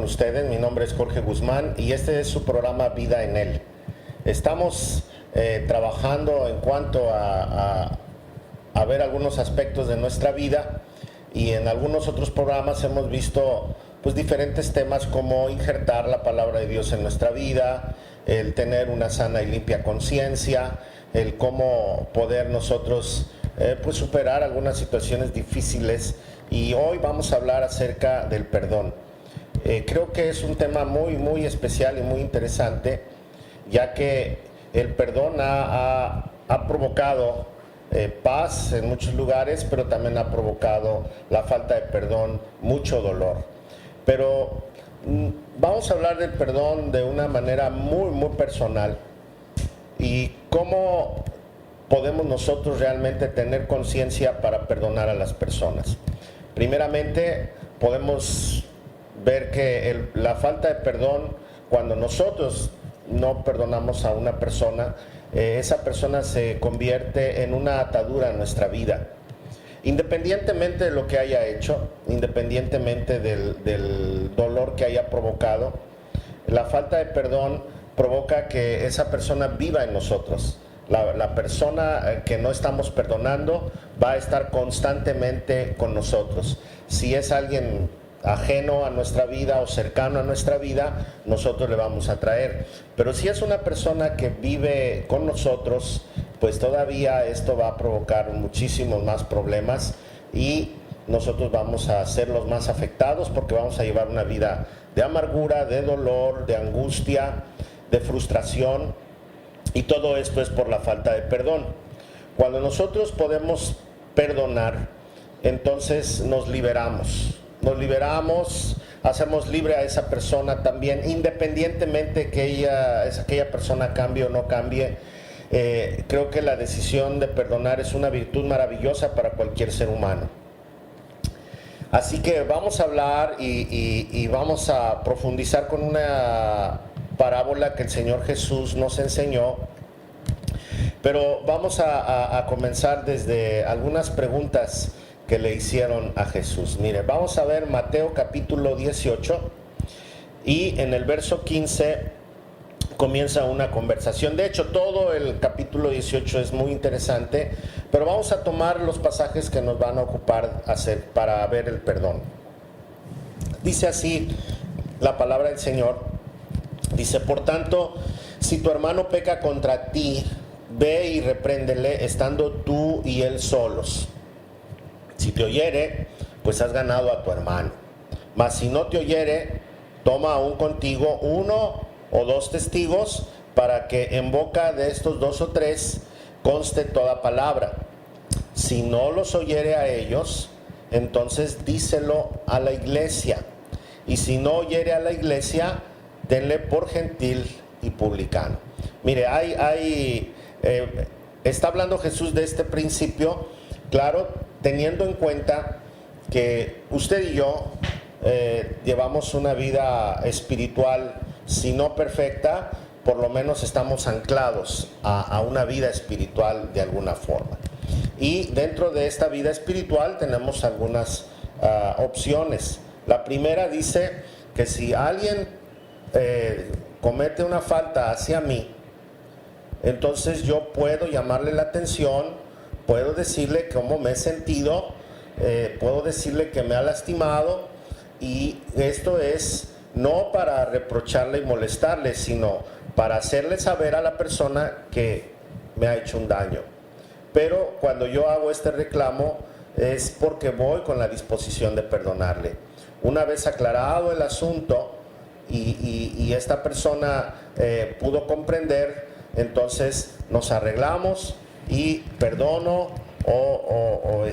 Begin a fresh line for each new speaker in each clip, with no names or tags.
ustedes. Mi nombre es Jorge Guzmán y este es su programa Vida en Él. Estamos trabajando en cuanto a ver algunos aspectos de nuestra vida, y en algunos otros programas hemos visto pues diferentes temas como injertar la palabra de Dios en nuestra vida, el tener una sana y limpia conciencia, el cómo poder nosotros pues superar algunas situaciones difíciles, y hoy vamos a hablar acerca del perdón. Creo que es un tema muy especial y muy interesante, ya que el perdón ha provocado paz en muchos lugares, pero también ha provocado la falta de perdón, mucho dolor. Pero vamos a hablar del perdón de una manera muy personal, y cómo podemos nosotros realmente tener conciencia para perdonar a las personas. Primeramente, podemos ver que la falta de perdón, cuando nosotros no perdonamos a una persona, esa persona se convierte en una atadura en nuestra vida. Independientemente de lo que haya hecho, independientemente del dolor que haya provocado, la falta de perdón provoca que esa persona viva en nosotros. La persona que no estamos perdonando va a estar constantemente con nosotros. Si es alguien ajeno a nuestra vida o cercano a nuestra vida, nosotros le vamos a traer. Pero si es una persona que vive con nosotros, pues todavía esto va a provocar muchísimos más problemas, y nosotros vamos a ser los más afectados, porque vamos a llevar una vida de amargura, de dolor, de angustia, de frustración, y todo esto es por la falta de perdón. Cuando nosotros podemos perdonar, entonces nos liberamos, hacemos libre a esa persona también, independientemente que aquella persona cambie o no cambie. Creo que la decisión de perdonar es una virtud maravillosa para cualquier ser humano. Así que vamos a hablar y vamos a profundizar con una parábola que el Señor Jesús nos enseñó, pero vamos a comenzar desde algunas preguntas que le hicieron a Jesús. Mire, vamos a ver Mateo capítulo 18, y en el verso 15 comienza una conversación. De hecho, todo el capítulo 18 es muy interesante, pero vamos a tomar los pasajes que nos van a ocupar para ver el perdón. Dice así la palabra del Señor. Dice: por tanto, si tu hermano peca contra ti, ve y repréndele, estando tú y él solos. Si te oyere, pues has ganado a tu hermano. Mas si no te oyere, toma aún contigo 1 o 2 testigos, para que en boca de estos 2 o 3 conste toda palabra. Si no los oyere a ellos, entonces díselo a la iglesia. Y si no oyere a la iglesia, tenle por gentil y publicano. Mire, está hablando Jesús de este principio, claro, teniendo en cuenta que usted y yo llevamos una vida espiritual, si no perfecta, por lo menos estamos anclados a una vida espiritual de alguna forma. Y dentro de esta vida espiritual tenemos algunas opciones. La primera dice que si alguien comete una falta hacia mí, entonces yo puedo llamarle la atención, puedo decirle cómo me he sentido, puedo decirle que me ha lastimado, y esto es no para reprocharle y molestarle, sino para hacerle saber a la persona que me ha hecho un daño. Pero cuando yo hago este reclamo es porque voy con la disposición de perdonarle. Una vez aclarado el asunto y esta persona pudo comprender, entonces nos arreglamos y perdono o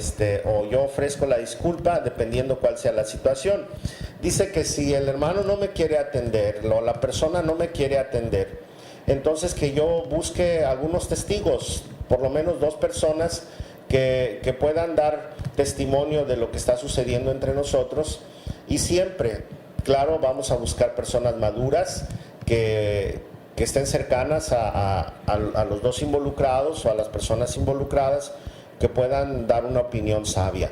yo ofrezco la disculpa, dependiendo cuál sea la situación. Dice que si el hermano no me quiere atender, o la persona no me quiere atender, entonces que yo busque algunos testigos, por lo menos 2 personas que puedan dar testimonio de lo que está sucediendo entre nosotros. Y siempre, claro, vamos a buscar personas maduras que estén cercanas a los 2 involucrados, o a las personas involucradas, que puedan dar una opinión sabia.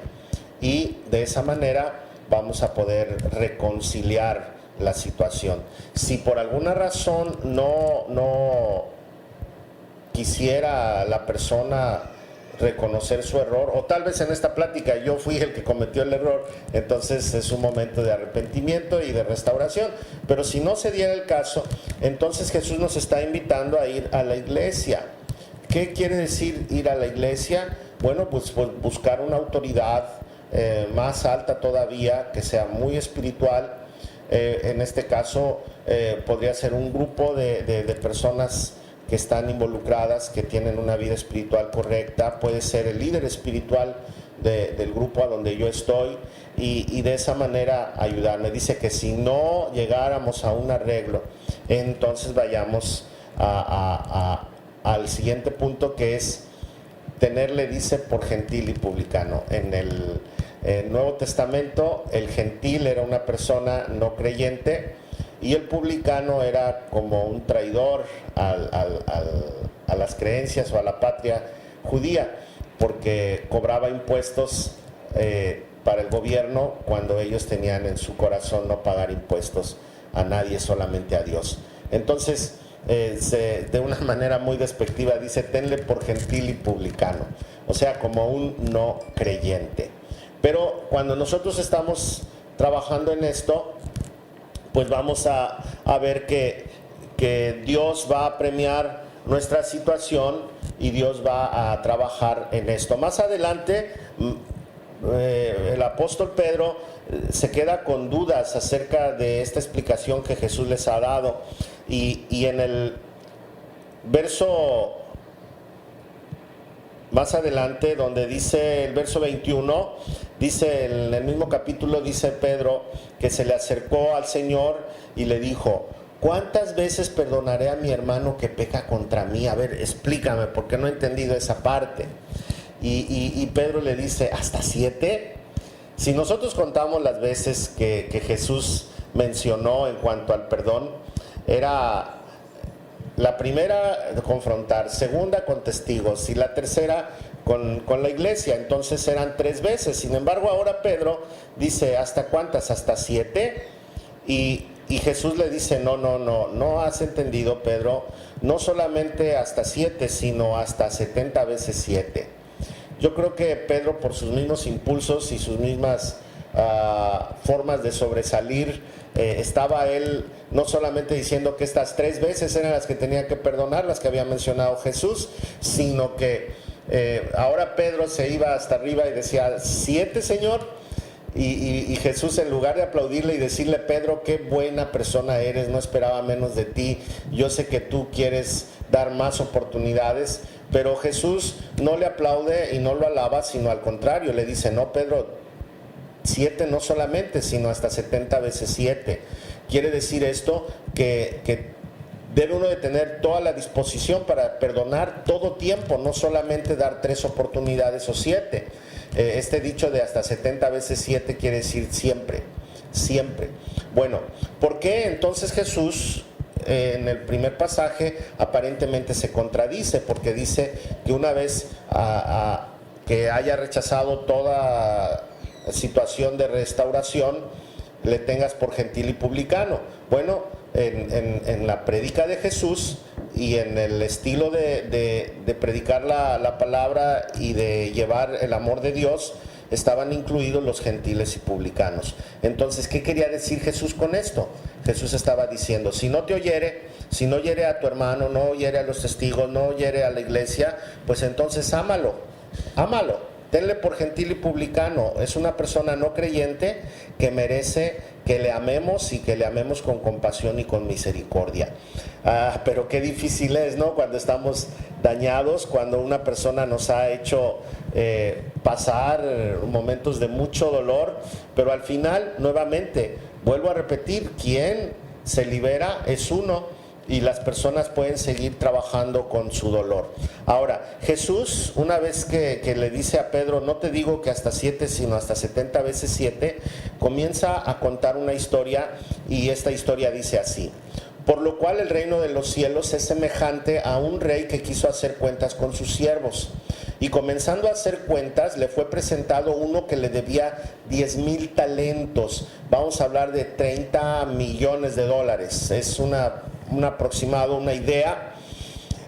Y de esa manera vamos a poder reconciliar la situación. Si por alguna razón no quisiera la persona reconocer su error, o tal vez en esta plática yo fui el que cometió el error, entonces es un momento de arrepentimiento y de restauración. Pero si no se diera el caso, entonces Jesús nos está invitando a ir a la iglesia. ¿Qué quiere decir ir a la iglesia? Bueno, pues buscar una autoridad más alta todavía, que sea muy espiritual. En este caso podría ser un grupo de personas que están involucradas, que tienen una vida espiritual correcta. Puede ser el líder espiritual del grupo a donde yo estoy, y de esa manera ayudarme. Dice que si no llegáramos a un arreglo, entonces vayamos al siguiente punto, que es tenerle, dice, por gentil y publicano. En el Nuevo Testamento, el gentil era una persona no creyente, y el publicano era como un traidor a las creencias o a la patria judía, porque cobraba impuestos para el gobierno, cuando ellos tenían en su corazón no pagar impuestos a nadie, solamente a Dios. Entonces, de una manera muy despectiva dice: tenle por gentil y publicano, o sea, como un no creyente. Pero cuando nosotros estamos trabajando en esto, pues vamos a ver que Dios va a premiar nuestra situación, y Dios va a trabajar en esto. Más adelante, el apóstol Pedro se queda con dudas acerca de esta explicación que Jesús les ha dado, y en el verso más adelante, donde dice el verso 21, dice en el mismo capítulo, dice Pedro que se le acercó al Señor y le dijo: ¿cuántas veces perdonaré a mi hermano que peca contra mí? A ver, explícame, porque no he entendido esa parte. Y Pedro le dice: ¿hasta 7? Si nosotros contamos las veces que Jesús mencionó en cuanto al perdón, era la primera confrontar, segunda con testigos, y la tercera con la iglesia. Entonces eran 3 veces. Sin embargo, ahora Pedro dice: ¿hasta cuántas? ¿Hasta 7? Y Jesús le dice: no has entendido, Pedro, no solamente hasta 7, sino hasta 70 veces 7. Yo creo que Pedro, por sus mismos impulsos y sus mismas formas de sobresalir, estaba él no solamente diciendo que estas 3 veces eran las que tenía que perdonar, las que había mencionado Jesús, sino que ahora Pedro se iba hasta arriba y decía: 7, Señor. Y Jesús, en lugar de aplaudirle y decirle: Pedro, qué buena persona eres, no esperaba menos de ti, yo sé que tú quieres dar más oportunidades, pero Jesús no le aplaude y no lo alaba, sino al contrario, le dice: no, Pedro, 7 no solamente, sino hasta 70 veces 7. Quiere decir esto que debe uno de tener toda la disposición para perdonar todo tiempo, no solamente dar 3 oportunidades o 7. Este dicho de hasta 70 veces 7 quiere decir siempre, siempre. Bueno, ¿por qué entonces Jesús en el primer pasaje aparentemente se contradice? Porque dice que una vez que haya rechazado toda situación de restauración, le tengas por gentil y publicano. Bueno, en la prédica de Jesús y en el estilo de predicar la palabra y de llevar el amor de Dios, estaban incluidos los gentiles y publicanos. Entonces, ¿qué quería decir Jesús con esto? Jesús estaba diciendo: si no te oyere, si no oyere a tu hermano, no oyere a los testigos, no oyere a la iglesia, pues entonces ámalo, tenle por gentil y publicano. Es una persona no creyente que merece que le amemos, y que le amemos con compasión y con misericordia. Pero qué difícil es, ¿no? Cuando estamos dañados, cuando una persona nos ha hecho pasar momentos de mucho dolor, pero al final, nuevamente, vuelvo a repetir, quien se libera es uno, y las personas pueden seguir trabajando con su dolor. Ahora, Jesús, una vez que le dice a Pedro: no te digo que hasta 7, sino hasta 70 veces 7, comienza a contar una historia, y esta historia dice así: Por lo cual el reino de los cielos es semejante a un rey que quiso hacer cuentas con sus siervos. Y comenzando a hacer cuentas, le fue presentado uno que le debía 10,000 talentos. Vamos a hablar de 30 millones de dólares. Es un aproximado, una idea.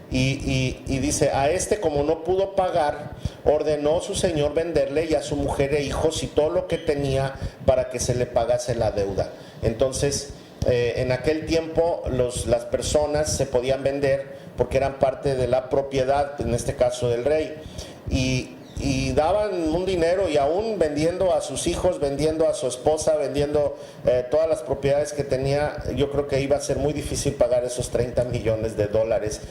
Y dice, a este como no pudo pagar, ordenó su señor venderle y a su mujer e hijos y todo lo que tenía para que se le pagase la deuda. Entonces, en aquel tiempo las personas se podían vender porque eran parte de la propiedad, en este caso del rey, y daban un dinero, y aún vendiendo a sus hijos, vendiendo a su esposa, vendiendo todas las propiedades que tenía. Yo creo que iba a ser muy difícil pagar esos 30 millones de dólares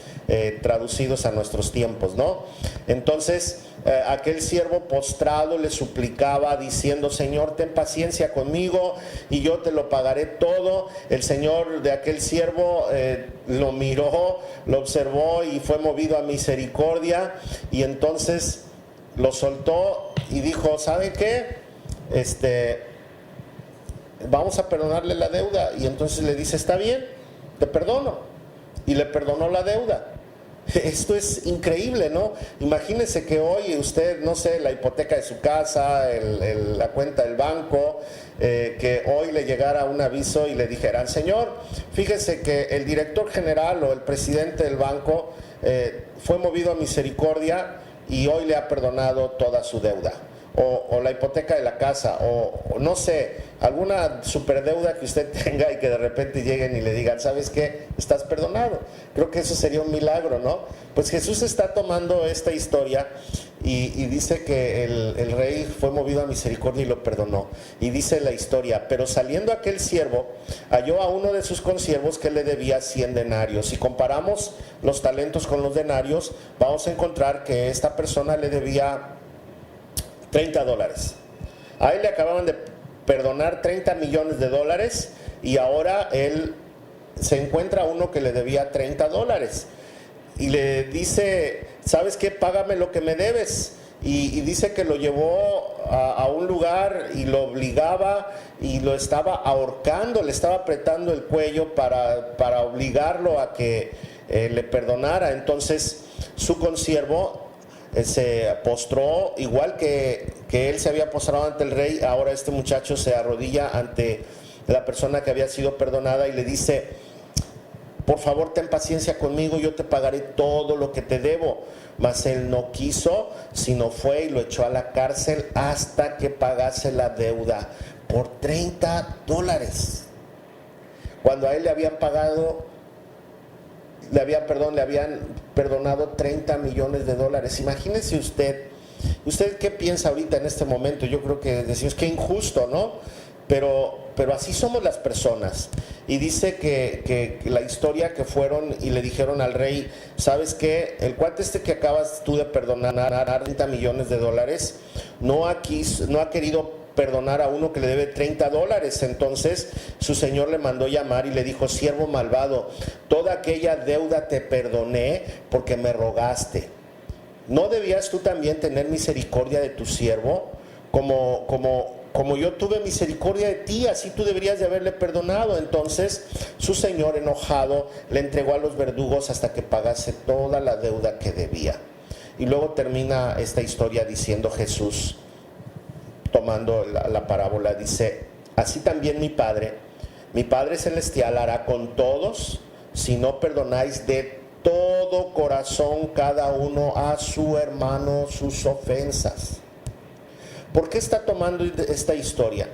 traducidos a nuestros tiempos, ¿no? Entonces aquel siervo postrado le suplicaba diciendo, Señor, ten paciencia conmigo y yo te lo pagaré todo. El señor de aquel siervo lo miró, lo observó y fue movido a misericordia, y entonces lo soltó y dijo, ¿sabe qué? Vamos a perdonarle la deuda. Y entonces le dice, está bien, te perdono. Y le perdonó la deuda. Esto es increíble, ¿no? Imagínese que hoy usted, no sé, la hipoteca de su casa, la cuenta del banco, que hoy le llegara un aviso y le dijeran, señor, fíjese que el director general o el presidente del banco fue movido a misericordia y hoy le ha perdonado toda su deuda, o la hipoteca de la casa, o no sé, alguna superdeuda que usted tenga, y que de repente lleguen y le digan, ¿sabes qué? Estás perdonado. Creo que eso sería un milagro, ¿no? Pues Jesús está tomando esta historia y dice que el rey fue movido a misericordia y lo perdonó. Y dice la historia, pero saliendo aquel siervo, halló a uno de sus consiervos que le debía 100 denarios. Si comparamos los talentos con los denarios, vamos a encontrar que esta persona le debía 30 dólares. A él le acababan de perdonar 30 millones de dólares y ahora él se encuentra uno que le debía 30 dólares. Y le dice, ¿sabes qué? Págame lo que me debes. Y dice que lo llevó a un lugar y lo obligaba y lo estaba ahorcando, le estaba apretando el cuello para obligarlo a que le perdonara. Entonces su consiervo se postró, igual que él se había postrado ante el rey. Ahora este muchacho se arrodilla ante la persona que había sido perdonada y le dice, por favor, ten paciencia conmigo, yo te pagaré todo lo que te debo. Mas él no quiso, sino fue y lo echó a la cárcel hasta que pagase la deuda por 30 dólares. Cuando a él le habían perdonado 30 millones de dólares. Imagínese usted qué piensa ahorita en este momento. Yo creo que decimos que injusto, ¿no? Pero así somos las personas. Y dice que la historia que fueron y le dijeron al rey, ¿sabes qué? El cuate que acabas tú de perdonar 30 millones de dólares, no ha querido perdonar a uno que le debe 30 dólares. Entonces su señor le mandó llamar y le dijo, siervo malvado, toda aquella deuda te perdoné porque me rogaste. ¿No debías tú también tener misericordia de tu siervo? Como yo tuve misericordia de ti, así tú deberías de haberle perdonado. Entonces su señor, enojado, le entregó a los verdugos hasta que pagase toda la deuda que debía. Y luego termina esta historia diciendo Jesús, tomando la parábola, dice, así también mi Padre Celestial hará con todos si no perdonáis de todo corazón cada uno a su hermano sus ofensas. ¿Por qué está tomando esta historia?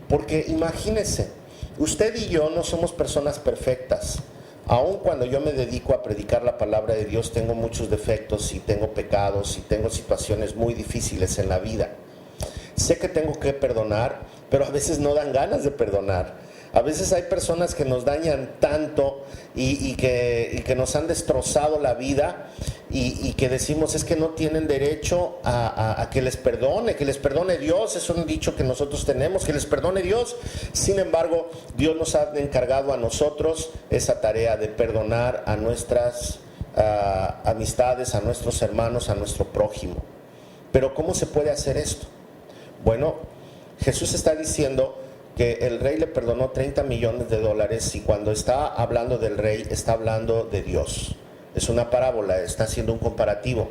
Porque imagínese, usted y yo no somos personas perfectas. Aun cuando yo me dedico a predicar la palabra de Dios, tengo muchos defectos y tengo pecados y tengo situaciones muy difíciles en la vida. Sé que tengo que perdonar, pero a veces no dan ganas de perdonar. A veces hay personas que nos dañan tanto y que nos han destrozado la vida y que decimos es que no tienen derecho a que les perdone Dios. Es un dicho que nosotros tenemos, que les perdone Dios. Sin embargo, Dios nos ha encargado a nosotros esa tarea de perdonar a nuestras amistades, a nuestros hermanos, a nuestro prójimo. Pero ¿cómo se puede hacer esto? Bueno, Jesús está diciendo que el rey le perdonó $30 millones y cuando está hablando del rey, está hablando de Dios. Es una parábola, está haciendo un comparativo.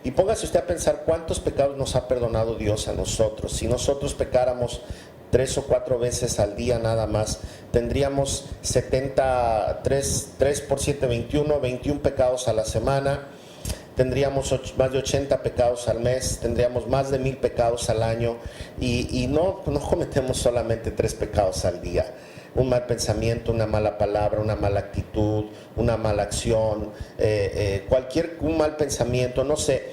Y póngase usted a pensar cuántos pecados nos ha perdonado Dios a nosotros. Si nosotros pecáramos 3 o 4 veces al día nada más, tendríamos 3 por 7, 21 pecados a la semana, tendríamos más de 80 pecados al mes, tendríamos más de 1000 pecados al año, y no cometemos solamente 3 pecados al día. Un mal pensamiento, una mala palabra, una mala actitud, una mala acción, un mal pensamiento, no sé,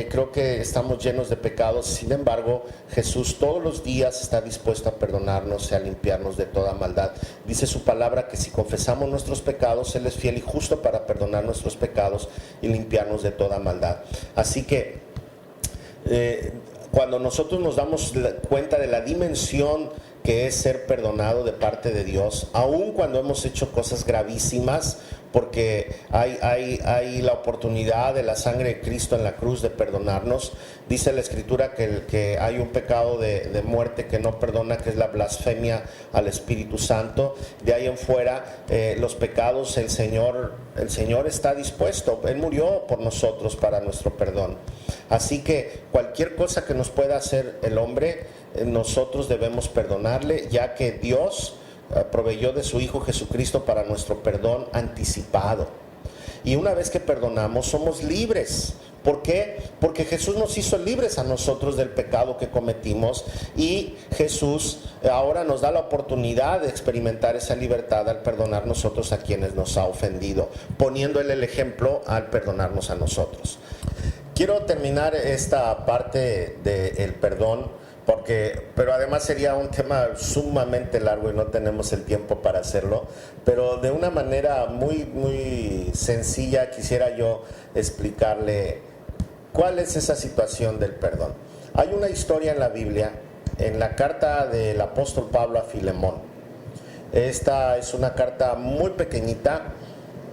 creo que estamos llenos de pecados. Sin embargo, Jesús todos los días está dispuesto a perdonarnos y a limpiarnos de toda maldad. Dice su palabra que si confesamos nuestros pecados, Él es fiel y justo para perdonar nuestros pecados y limpiarnos de toda maldad. Así que cuando nosotros nos damos cuenta de la dimensión que es ser perdonado de parte de Dios, aun cuando hemos hecho cosas gravísimas, porque hay la oportunidad de la sangre de Cristo en la cruz de perdonarnos. Dice la Escritura que hay un pecado de muerte que no perdona, que es la blasfemia al Espíritu Santo. De ahí en fuera, los pecados, el Señor está dispuesto. Él murió por nosotros para nuestro perdón. Así que cualquier cosa que nos pueda hacer el hombre, nosotros debemos perdonarle, ya que Dios proveyó de su Hijo Jesucristo para nuestro perdón anticipado. Y una vez que perdonamos, somos libres. ¿Por qué? Porque Jesús nos hizo libres a nosotros del pecado que cometimos, y Jesús ahora nos da la oportunidad de experimentar esa libertad al perdonar nosotros a quienes nos ha ofendido, poniendo Él el ejemplo al perdonarnos a nosotros. Quiero terminar esta parte del perdón, pero además sería un tema sumamente largo y no tenemos el tiempo para hacerlo, pero de una manera muy, muy sencilla quisiera yo explicarle cuál es esa situación del perdón. Hay una historia en la Biblia, en la carta del apóstol Pablo a Filemón. Esta es una carta muy pequeñita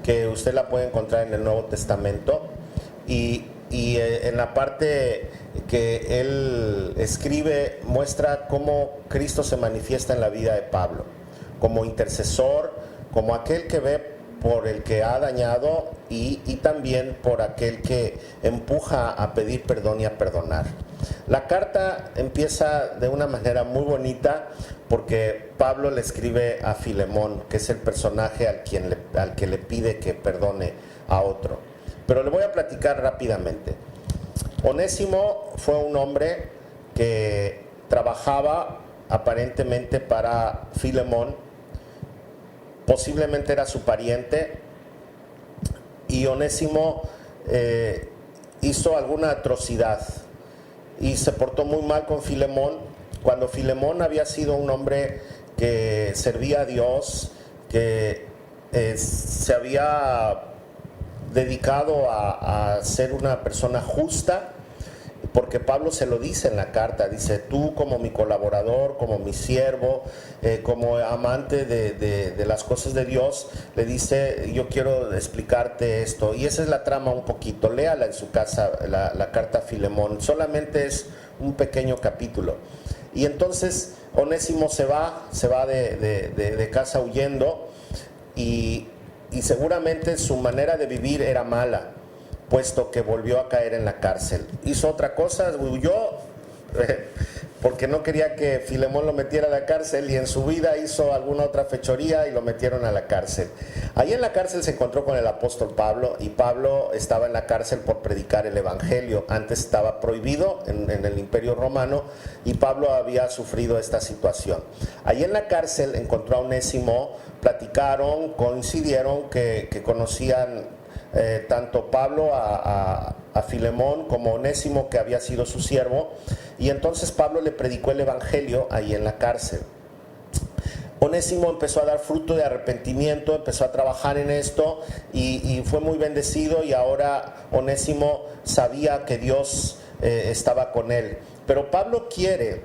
que usted la puede encontrar en el Nuevo Testamento, y en la parte que él escribe muestra cómo Cristo se manifiesta en la vida de Pablo, como intercesor, como aquel que ve por el que ha dañado y también por aquel que empuja a pedir perdón y a perdonar. La carta empieza de una manera muy bonita porque Pablo le escribe a Filemón, que es el personaje al que le pide que perdone a otro. Pero le voy a platicar rápidamente. Onésimo fue un hombre que trabajaba aparentemente para Filemón, posiblemente era su pariente, y Onésimo hizo alguna atrocidad y se portó muy mal con Filemón, cuando Filemón había sido un hombre que servía a Dios, que se había dedicado a ser una persona justa, porque Pablo se lo dice en la carta, dice: tú como mi colaborador, como mi siervo, como amante de las cosas de Dios, le dice: yo quiero explicarte esto. Y esa es la trama un poquito, léala en su casa, la carta a Filemón, solamente es un pequeño capítulo. Y entonces Onésimo se va de casa huyendo, y seguramente su manera de vivir era mala, puesto que volvió a caer en la cárcel. Hizo otra cosa, huyó porque no quería que Filemón lo metiera a la cárcel, y en su vida hizo alguna otra fechoría y lo metieron a la cárcel. Ahí en la cárcel se encontró con el apóstol Pablo, y Pablo estaba en la cárcel por predicar el evangelio. Antes estaba prohibido en el Imperio Romano, y Pablo había sufrido esta situación. Ahí en la cárcel encontró a Onésimo, platicaron, coincidieron que conocían tanto Pablo a Filemón como Onésimo, que había sido su siervo, y entonces Pablo le predicó el evangelio ahí en la cárcel. Onésimo empezó a dar fruto de arrepentimiento, empezó a trabajar en esto, y fue muy bendecido, y ahora Onésimo sabía que Dios estaba con él. Pero Pablo quiere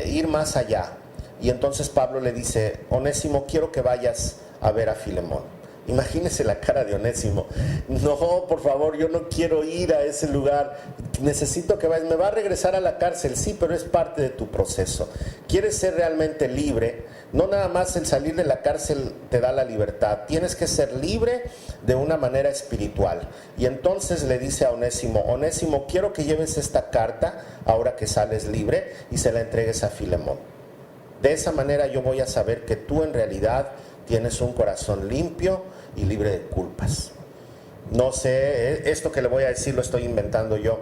ir más allá, y entonces Pablo le dice: Onésimo, quiero que vayas a ver a Filemón. Imagínese la cara de Onésimo. No, por favor, yo no quiero ir a ese lugar. Necesito que vayas. Me va a regresar a la cárcel, sí, pero es parte de tu proceso. ¿Quieres ser realmente libre? No nada más el salir de la cárcel te da la libertad. Tienes que ser libre de una manera espiritual. Y entonces le dice a Onésimo, Onésimo, quiero que lleves esta carta ahora que sales libre y se la entregues a Filemón. De esa manera yo voy a saber que tú en realidad tienes un corazón limpio y libre de culpas. No sé, esto que le voy a decir lo estoy inventando yo,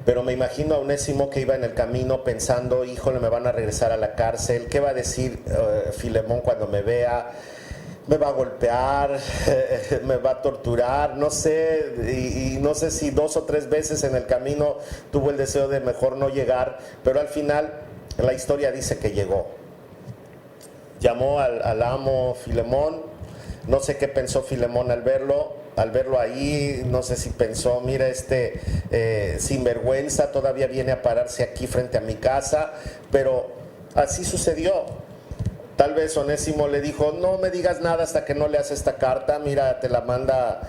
pero me imagino a Onésimo que iba en el camino pensando, híjole, me van a regresar a la cárcel, ¿qué va a decir Filemón cuando me vea? Me va a golpear, me va a torturar, no sé, y no sé si 2 o 3 veces en el camino tuvo el deseo de mejor no llegar, pero al final la historia dice que llegó. Llamó al amo Filemón. No sé qué pensó Filemón al verlo ahí, no sé si pensó, mira sinvergüenza, todavía viene a pararse aquí frente a mi casa, pero así sucedió. Tal vez Onésimo le dijo, no me digas nada hasta que no leas esta carta, mira, te la manda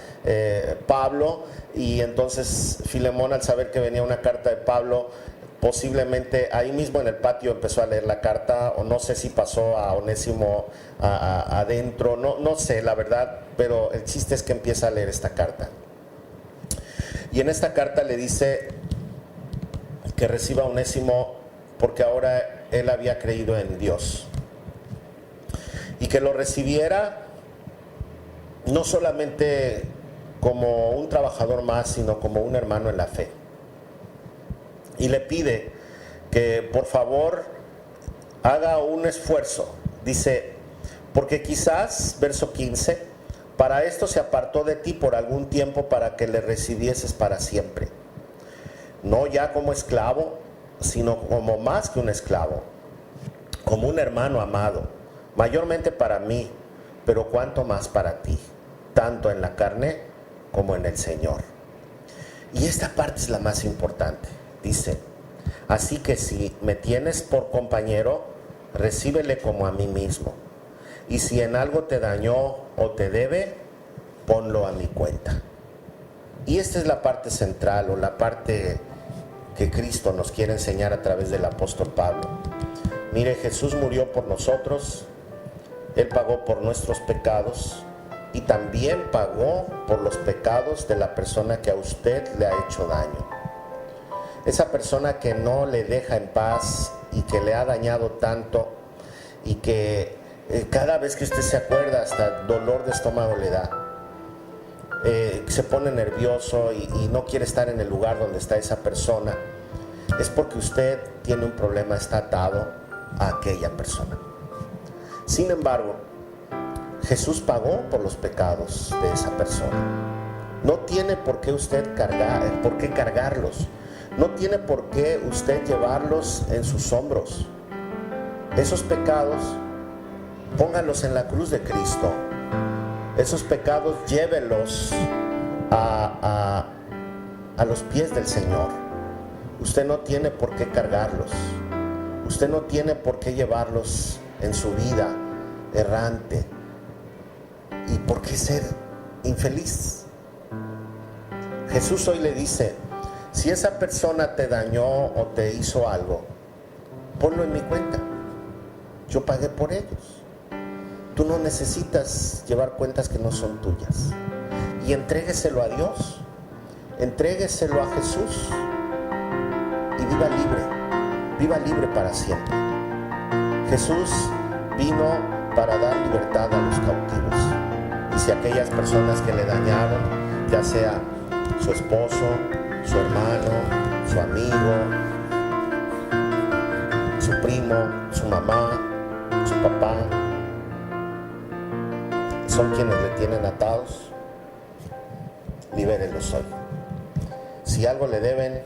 Pablo, y entonces Filemón, al saber que venía una carta de Pablo, posiblemente ahí mismo en el patio empezó a leer la carta, o no sé si pasó a Onésimo adentro, no sé la verdad, pero el chiste es que empieza a leer esta carta. Y en esta carta le dice que reciba a Onésimo porque ahora él había creído en Dios. Y que lo recibiera no solamente como un trabajador más, sino como un hermano en la fe. Y le pide que por favor haga un esfuerzo. Dice, porque quizás, verso 15, para esto se apartó de ti por algún tiempo para que le recibieses para siempre. No ya como esclavo, sino como más que un esclavo, como un hermano amado, mayormente para mí, pero cuanto más para ti, tanto en la carne como en el Señor. Y esta parte es la más importante. Dice, así que si me tienes por compañero, recíbele como a mí mismo. Y si en algo te dañó o te debe, ponlo a mi cuenta. Y esta es la parte central, o la parte que Cristo nos quiere enseñar a través del apóstol Pablo. Mire, Jesús murió por nosotros, Él pagó por nuestros pecados y también pagó por los pecados de la persona que a usted le ha hecho daño. Esa persona que no le deja en paz y que le ha dañado tanto y que cada vez que usted se acuerda hasta dolor de estómago le da. Se pone nervioso y no quiere estar en el lugar donde está esa persona. Es porque usted tiene un problema, está atado a aquella persona. Sin embargo, Jesús pagó por los pecados de esa persona. No tiene por qué usted cargarlos. No tiene por qué usted llevarlos en sus hombros. Esos pecados, póngalos en la cruz de Cristo. Esos pecados, llévelos a los pies del Señor. Usted no tiene por qué cargarlos. Usted no tiene por qué llevarlos en su vida errante. ¿Y por qué ser infeliz? Jesús hoy le dice, si esa persona te dañó o te hizo algo, ponlo en mi cuenta. Yo pagué por ellos. Tú no necesitas llevar cuentas que no son tuyas. Y entrégueselo a Dios. Entrégueselo a Jesús. Y viva libre para siempre. Jesús vino para dar libertad a los cautivos. Y si aquellas personas que le dañaron, ya sea su esposo, su hermano, su amigo, su primo, su mamá, su papá, son quienes le tienen atados, libérenlos hoy. Si algo le deben,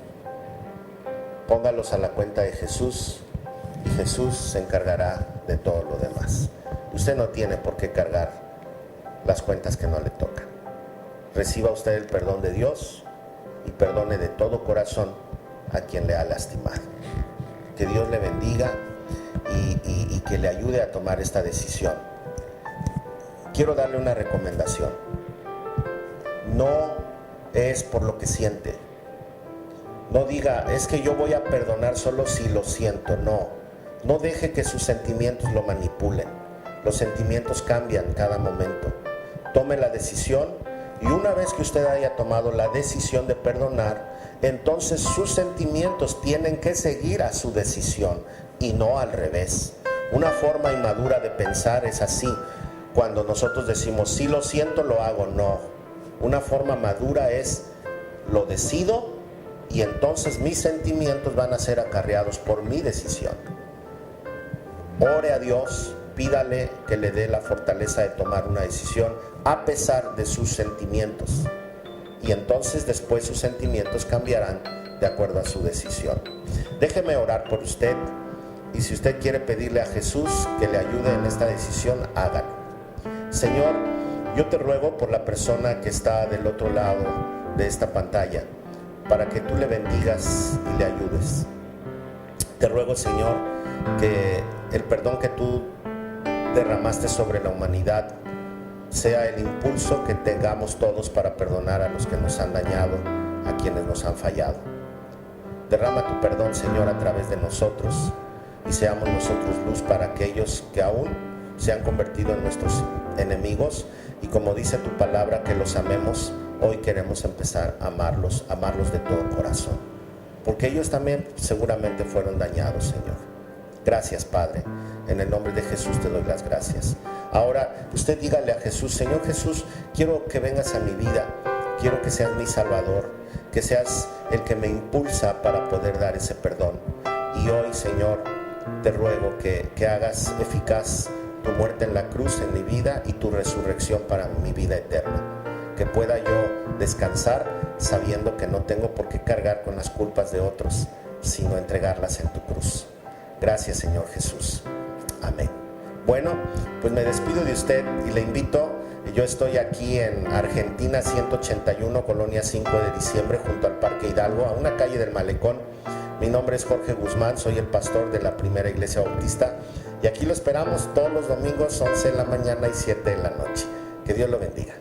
póngalos a la cuenta de Jesús y Jesús se encargará de todo lo demás. Usted no tiene por qué cargar las cuentas que no le tocan. Reciba usted el perdón de Dios y perdone de todo corazón a quien le ha lastimado. Que Dios le bendiga y que le ayude a tomar esta decisión. quiero darle una recomendación. No es por lo que siente. No diga, es que yo voy a perdonar solo si lo siento. No deje que sus sentimientos lo manipulen. Los sentimientos cambian cada momento. Tome la decisión, y una vez que usted haya tomado la decisión de perdonar, entonces sus sentimientos tienen que seguir a su decisión y no al revés. Una forma inmadura de pensar es así. Cuando nosotros decimos, sí lo siento, lo hago, no. Una forma madura es, lo decido y entonces mis sentimientos van a ser acarreados por mi decisión. Ore a Dios, pídale que le dé la fortaleza de tomar una decisión a pesar de sus sentimientos. Y entonces después sus sentimientos cambiarán de acuerdo a su decisión. Déjeme orar por usted, y si usted quiere pedirle a Jesús que le ayude en esta decisión, hágalo. Señor, yo te ruego por la persona que está del otro lado de esta pantalla, para que tú le bendigas y le ayudes. Te ruego, Señor, que el perdón que tú derramaste sobre la humanidad sea el impulso que tengamos todos para perdonar a los que nos han dañado, a quienes nos han fallado. Derrama tu perdón, Señor, a través de nosotros, y seamos nosotros luz para aquellos que aún se han convertido en nuestros enemigos, y como dice tu palabra, que los amemos. Hoy queremos empezar a amarlos de todo corazón, porque ellos también seguramente fueron dañados, Señor. Gracias, Padre. En el nombre de Jesús te doy las gracias. Ahora usted dígale a Jesús, Señor Jesús, quiero que vengas a mi vida, quiero que seas mi Salvador, que seas el que me impulsa para poder dar ese perdón. Y hoy, Señor, te ruego que hagas eficaz tu muerte en la cruz en mi vida y tu resurrección para mi vida eterna. Que pueda yo descansar sabiendo que no tengo por qué cargar con las culpas de otros, sino entregarlas en tu cruz. Gracias, Señor Jesús. Amén. Bueno, pues me despido de usted y le invito. Yo estoy aquí en Argentina 181, Colonia 5 de Diciembre, junto al Parque Hidalgo, a una calle del Malecón. Mi nombre es Jorge Guzmán, soy el pastor de la Primera Iglesia Bautista, y aquí lo esperamos todos los domingos, 11 de la mañana y 7 de la noche. Que Dios lo bendiga.